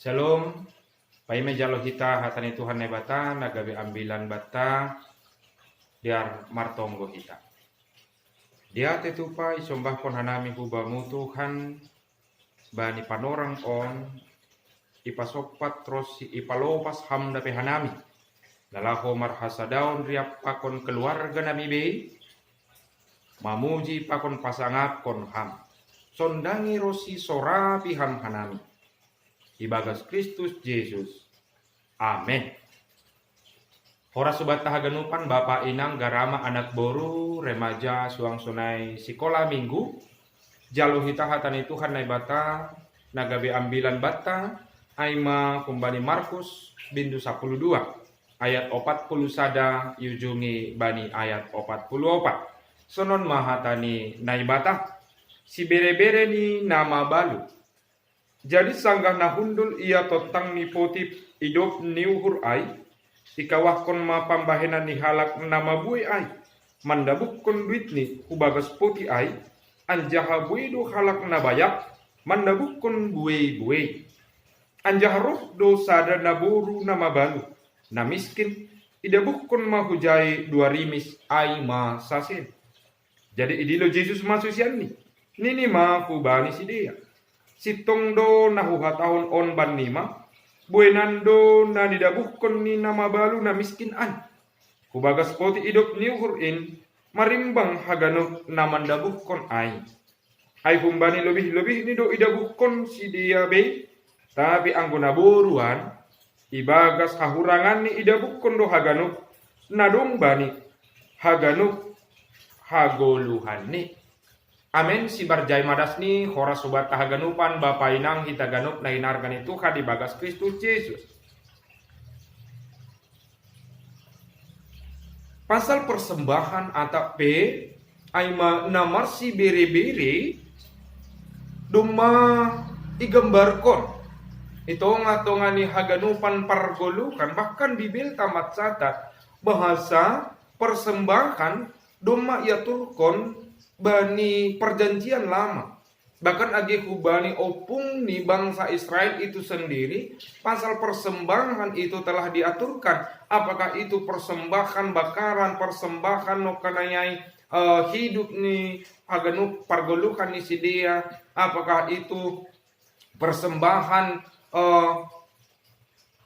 Shalom, paime jalo kita hatani Tuhan bata nagabe ambilan bata diar martonggo kita. Dia tetupa isombah kon hanami hubamu Tuhan bani panorang on ipasopat terus ipalopas ham dape hanami. Nalaho marhasa daun riap pakon keluarga nami be mamuji pakon pasangat kon ham. Sondangi rosi sorapi ham hanami. Ibagas Kristus Yesus. Amin. Hora sobat tahaganupan Bapak Inang Garama anak boru remaja suang sunai sekolah minggu jalo hita hatani Tuhan nai bata nagabe ambilan bata aima kumbani Markus bindu 12 ayat 40 sada yujungi bani ayat 44 sonon mahatani nai bata si bere-bere ni nama balu. Jadi sanggah nahundul ia totang ni potip idop niuhur ai ikawahkon ma pambahenan ni halak nama bui ai mandabukon duit ni hubagas poti ai anjaha bui do halak nabayak mandabukon bue anjaha roh do sada naboru nama balu na miskin idabukon ma hujai dua rimis ai ma sasen. Jadi idilo Yesus masusian ni nini ma hubani si dia sitong do nahuha tahun on ban nima buenando na didabuhkon ni nama balu na miskin an kubagas poti idop niuhur in marimbang hagano na mandabuhkon ay humbani lebih ni do idabuhkon si dia be tapi anggo naboruan ibagas hahurangan ni idabuhkon do hagano nadong bani hagano hagoluhan ni. Amin si barjai madas ni hora sobat tahaganupan Bapak Inang hita ganup na hinargan itu di bagas Kristus Yesus. Pasal persembahan atap P aima namar si bere-bere duma igambarkon itu ngatongani haganupan pargolukan bahkan Bibil tamat catat bahasa persembahan duma iaturkon bani perjanjian lama. Bahkan agi hubani opung ni bangsa Israel itu sendiri pasal persembahan itu telah diaturkan. Apakah itu persembahan bakaran, persembahan nokanayai hidup ni aganu pargolukan ni si dia. Apakah itu persembahan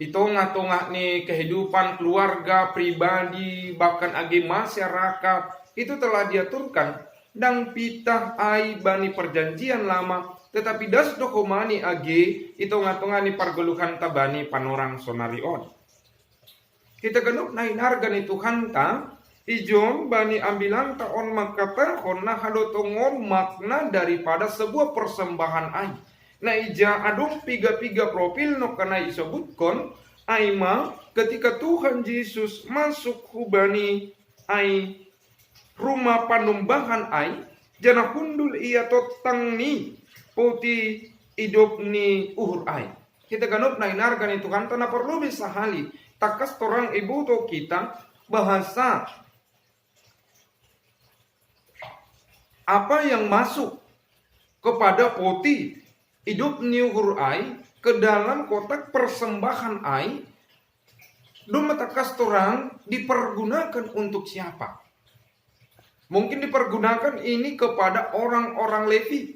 itu ngatongak ni kehidupan keluarga pribadi bahkan agi masyarakat itu telah diaturkan. Dang pitah ai bani perjanjian lama tetapi das dokomani age itu ngatongani pargeluhan tabani panorang sonarion. Kita genup nain harga ni Tuhan ta ijon bani ambilan taon makata honna hadotongon makna daripada sebuah persembahan ai. Na ija adung piga profil no kana isobutkon aima ketika Tuhan Yesus masuk hubani ai rumah panumbahan ai jana hundul ia totang ni poti idop ni uhur ai. Kita ganop na inargan itu kan tanah perlu bisa hali takas torang ibu to kita bahasa apa yang masuk kepada poti idop ni uhur ai ke dalam kotak persembahan ai doma takas torang dipergunakan untuk siapa? Mungkin dipergunakan ini kepada orang-orang Levi.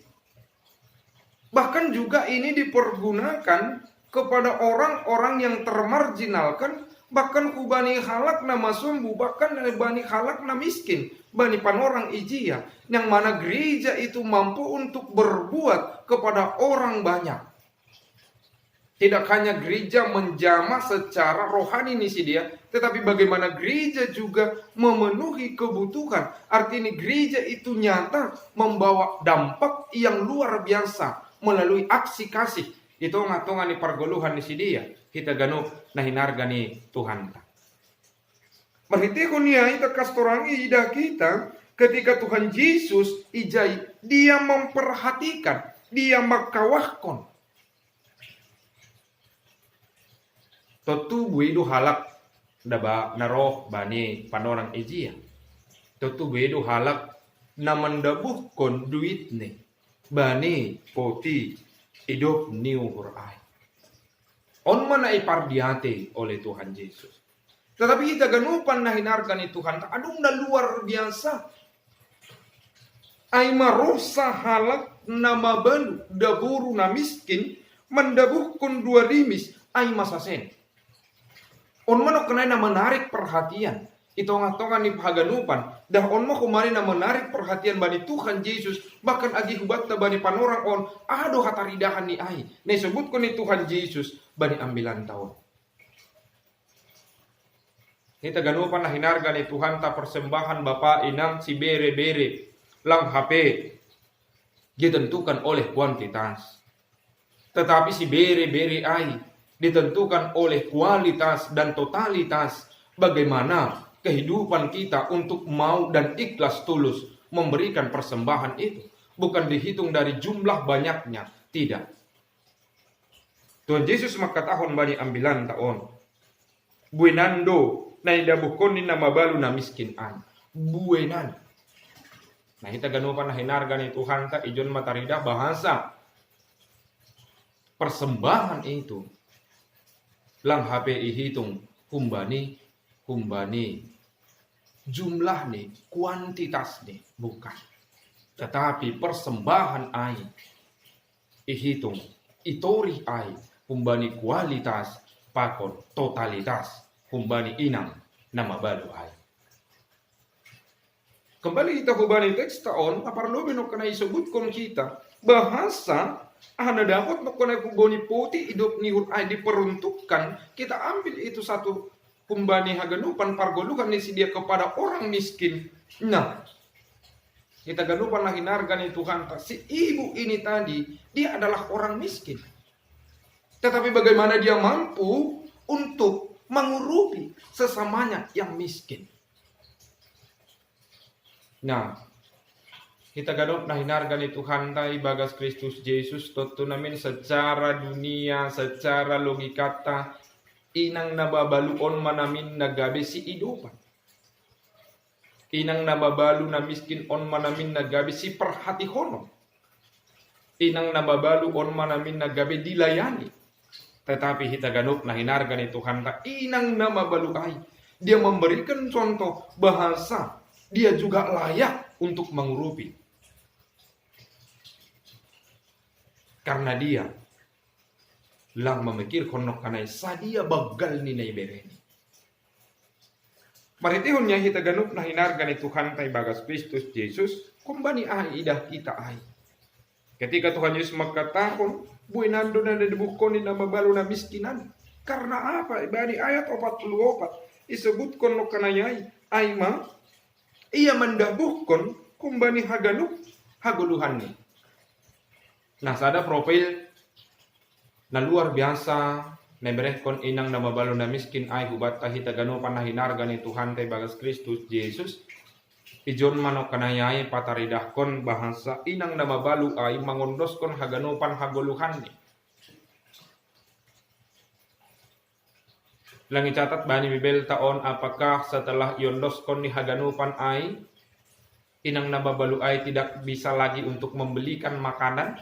Bahkan juga ini dipergunakan kepada orang-orang yang termarginalkan. Bahkan kubani halak nama sumbu. Bahkan bani halak na miskin. Bani panorang ijia. Yang mana gereja itu mampu untuk berbuat kepada orang banyak. Tidak hanya gereja menjamah secara rohani nih si dia, tetapi bagaimana gereja juga memenuhi kebutuhan. Artinya gereja itu nyata membawa dampak yang luar biasa melalui aksi kasih. Itu ngatongan di pargoluhan nih si dia. Kita ganu nahinarga nih Tuhan. Berarti kunia itu kastorangi ida kita ketika Tuhan Yesus ijai dia memperhatikan, dia makawahkon. Totu buidu halak daba naroh bani panorang ejia. Totu buidu halak na mandabuhkon duit ni bani poti idop niuhur ai. On mana ipardiate oleh Tuhan Yesus. Tetapi kita ganupan na hinargan ni Tuhan ta adung na luar biasa. Ay marosa halak na mabalu daburu na miskin mendabuhkun dua rimis ay masasen. On manok kenai na menarik perhatian. Ito ngatongan ni paganupan. Dah on mo kumari na menarik perhatian bani Tuhan Yesus. Bahkan agi hubat na bani panorang on. Ado hataridahan ni ay. Naisebut ko ni Tuhan Yesus bani ambilan tahun. Kita ganupan na hinarga ni Tuhan ta persembahan Bapa inang si bere-bere. Lang HP ditentukan oleh kuantitas. Tetapi si bere-bere ai ditentukan oleh kualitas dan totalitas. Bagaimana kehidupan kita untuk mau dan ikhlas tulus memberikan persembahan itu. Bukan dihitung dari jumlah banyaknya. Tidak. Tuhan Yesus makatahon bani ambilan taon. Buenando na idabukon ni na mabalu na miskin an. Buenan. Nah kita ganupan na hinarga ni Tuhan ta ijon matarida bahasa persembahan itu lang HP ihitung humbani jumlah nih kuantitas nih bukan, tetapi persembahan ai ihitung itori ai humbani kualitas pakon totalitas humbani inang nama balu ai. Kembali kita hubani teks taon, aparlobe no kana isebut kon kita bahasa ana dapat no kana kuboni putih hidup nihut ay diperuntukkan kita ambil itu satu kumbani haganupan pargolukan nisi dia kepada orang miskin. Nah, kita ganupan lah hinarga ni Tuhan si ibu ini tadi dia adalah orang miskin. Tetapi bagaimana dia mampu untuk mengurupi sesamanya yang miskin. Nah, kita gadot na hinarga ni Tuhan tay bagas Kristus Yesus toto namin secara dunia, secara logikata inang nababaluon manamin nagabe si idupan. Inang nababalu na miskin on manamin nagabe si perhatihono. Inang nababalu on manamin nagabe dilayani. Tetapi kita ganop na hinarga ni Tuhan ta inang nababalu ay dia memberikan contoh bahasa dia juga layak untuk mengurupi. Karena dia lang memikir konok kanay sadia bagal ni naibereni. Maritihon niya kita ganup na hinarga ni Tuhan tay bagas Kristus Yesus kumbani ay idah kita ay. Ketika Tuhan Yesus magkatahon buenando na nadibukon ni na mabalo na miskinan. Karena apa? Ibani ayat 44 isebut konok kanayay ay ma ia mendabuhkan kumbani haganuk haguluhan ni. Nah, sada profil na luar biasa neberehkon inang na mabalo na miskin ay hubat tahita ganupan na hinarga ni Tuhan tay bagas Kristus Yesus. Ijon manok kanayay pataridahkon bahasa inang na mabalo ay mangondoskon haganupan haguluhan ni. Lang icatat bani Bibel taon apakah setelah yondoskon ni haganupan ay inang nababalu ay tidak bisa lagi untuk membelikan makanan,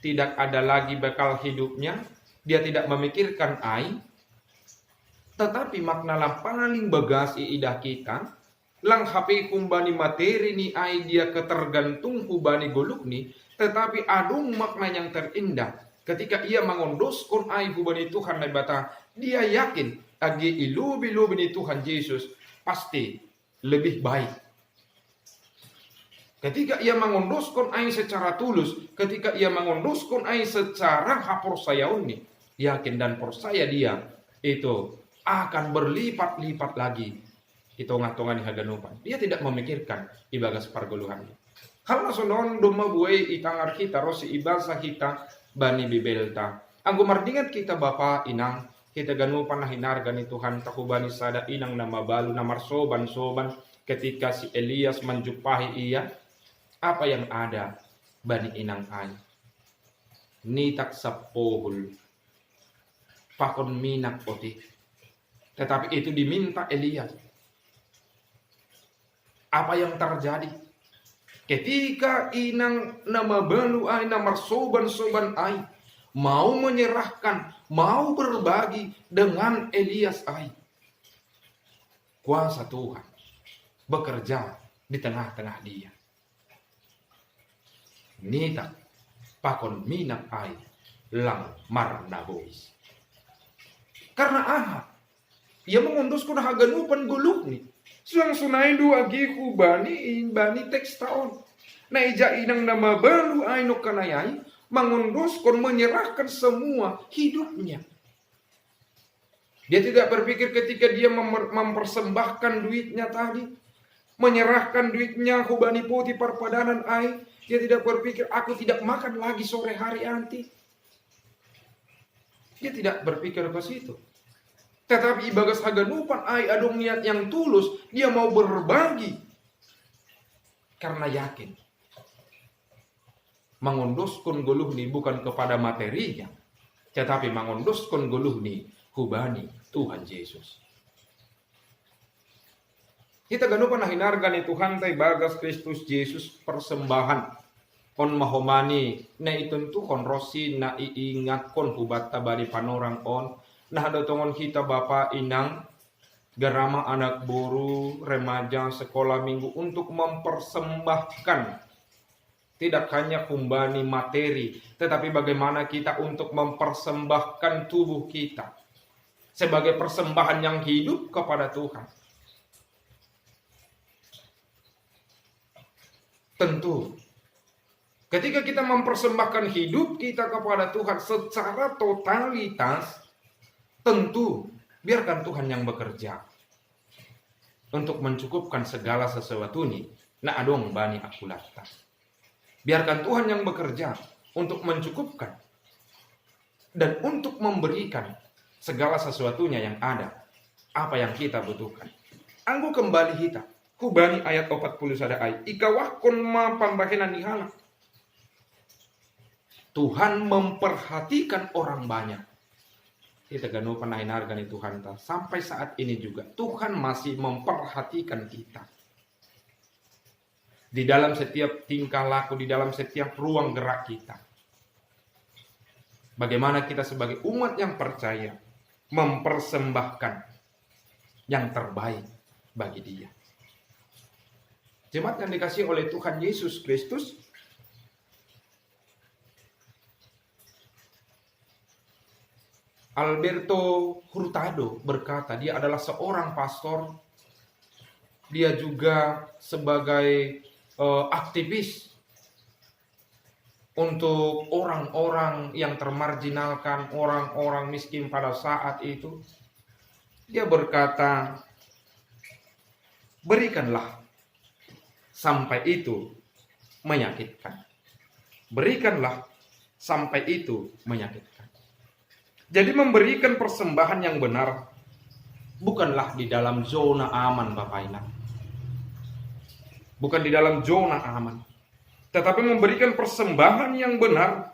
tidak ada lagi bekal hidupnya, dia tidak memikirkan ay, tetapi makna lang paling bagas iidah kita, lang HP kumbani materi ni ay dia ketergantung hubani goluk ni, tetapi adung makna yang terindah ketika ia mengondoskon ay hubani Tuhan na bata, dia yakin agi ilubi-lubi ni Tuhan Yesus pasti lebih baik. Ketika ia mengondoskan ai secara tulus, ketika ia mengondoskan ai secara haporsayaun ni, yakin dan percaya dia itu akan berlipat-lipat lagi hitung-hitungan haganupan. Dia tidak memikirkan ibagas pargoluhan. Kalau sonon doma buai itangar kita rosi ibasa kita bani bibelta. Anggo mardingat kita bapa inang kita ganupan na hinarga ni Tuhan tahubani sada inang na mabalu na marsoban-soban ketika si Elias menjumpahi ia. Apa yang ada bani inang ay? Nitak sa pohul. Pakon minak oti. Tetapi itu diminta Elias. Apa yang terjadi? Ketika inang na mabalu ay na marsoban-soban ay mau menyerahkan, mau berbagi dengan Elias ai. Kuasa Tuhan bekerja di tengah-tengah dia. Nita pakon minat ai lang marnabois. Karena Ahab, ia mengunduskan haganupan guluk nih. Suang sunai dua gihu bani teks tahun. Na ija inang nama baru ai no kanayai mengunduskan, menyerahkan semua hidupnya. Dia tidak berpikir ketika dia mempersembahkan duitnya tadi, menyerahkan duitnya hubani putih perpadanan ai, dia tidak berpikir aku tidak makan lagi sore hari nanti. Dia tidak berpikir ke situ. Tetapi ibagas haganupan ai adong niat yang tulus, dia mau berbagi karena yakin mengunduskan guluh ni bukan kepada materinya, tetapi mengunduskan guluh ni hubani Tuhan Yesus. Kita ganupan hinargan ni Tuhan tay bagas Kristus Yesus persembahan kon mahomani na ituntu kon rosi na iingat kon hubat tabari panorang on nah dotongon kita bapa inang garama anak buru remaja sekolah minggu untuk mempersembahkan tidak hanya humbani materi, tetapi bagaimana kita untuk mempersembahkan tubuh kita sebagai persembahan yang hidup kepada Tuhan. Tentu, ketika kita mempersembahkan hidup kita kepada Tuhan secara totalitas, tentu biarkan Tuhan yang bekerja untuk mencukupkan segala sesuatunya. Na adong bani akulata. Biarkan Tuhan yang bekerja untuk mencukupkan dan untuk memberikan segala sesuatunya yang ada, apa yang kita butuhkan. Anggo kembali kita, kubani ayat 40 sada ay, ikawah kon ma pambahenan nihala. Tuhan memperhatikan orang banyak. Kita ganu pernah hinargan Tuhan ta. Sampai saat ini juga Tuhan masih memperhatikan kita. Di dalam setiap tingkah laku, di dalam setiap ruang gerak kita. Bagaimana kita sebagai umat yang percaya mempersembahkan yang terbaik bagi Dia. Jemaat yang dikasihi oleh Tuhan Yesus Kristus, Alberto Hurtado berkata, dia adalah seorang pastor, dia juga sebagai aktivis untuk orang-orang yang termarginalkan, orang-orang miskin pada saat itu. Dia berkata, berikanlah sampai itu menyakitkan. Berikanlah sampai itu menyakitkan. Jadi memberikan persembahan yang benar bukanlah di dalam zona aman Bapak Ibu. Bukan di dalam zona aman. Tetapi memberikan persembahan yang benar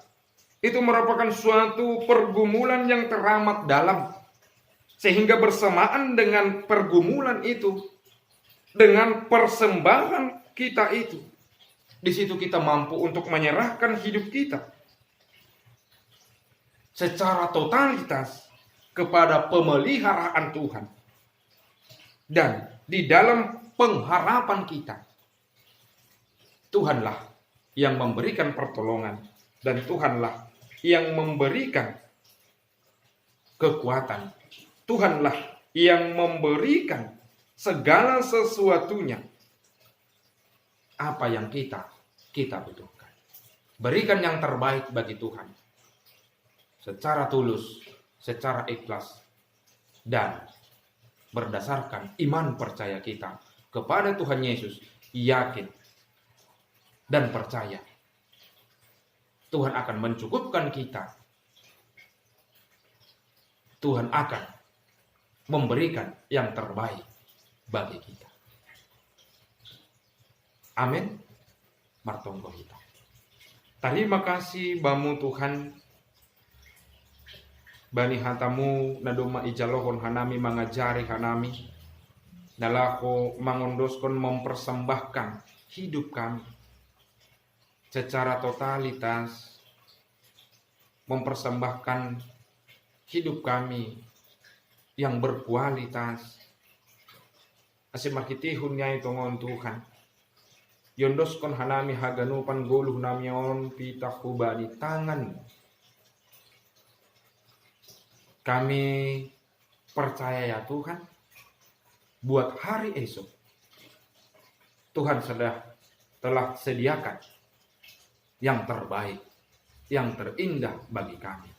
itu merupakan suatu pergumulan yang teramat dalam. Sehingga bersamaan dengan pergumulan itu, dengan persembahan kita itu, di situ kita mampu untuk menyerahkan hidup kita secara totalitas kepada pemeliharaan Tuhan. Dan di dalam pengharapan kita, Tuhanlah yang memberikan pertolongan dan Tuhanlah yang memberikan kekuatan. Tuhanlah yang memberikan segala sesuatunya apa yang kita butuhkan. Berikan yang terbaik bagi Tuhan secara tulus, secara ikhlas, dan berdasarkan iman percaya kita kepada Tuhan Yesus, yakin dan percaya Tuhan akan mencukupkan kita. Tuhan akan memberikan yang terbaik bagi kita. Amin. Martonggo kita. Terima kasih bamu Tuhan. Bani hatamu nadoma ijalohon hanami mengajari hanami. Dalako mangondoskan mempersembahkan hidup kami secara totalitas mempersembahkan hidup kami yang berkualitas. Asim makitihun nyai tongon Tuhan. Yondoskon hanami haganupan goluh namion pitakuba di tangan. Kami percaya ya Tuhan, buat hari esok Tuhan telah sediakan yang terbaik, yang terindah bagi kami.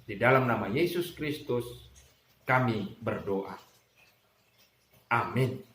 Di dalam nama Yesus Kristus kami berdoa. Amin.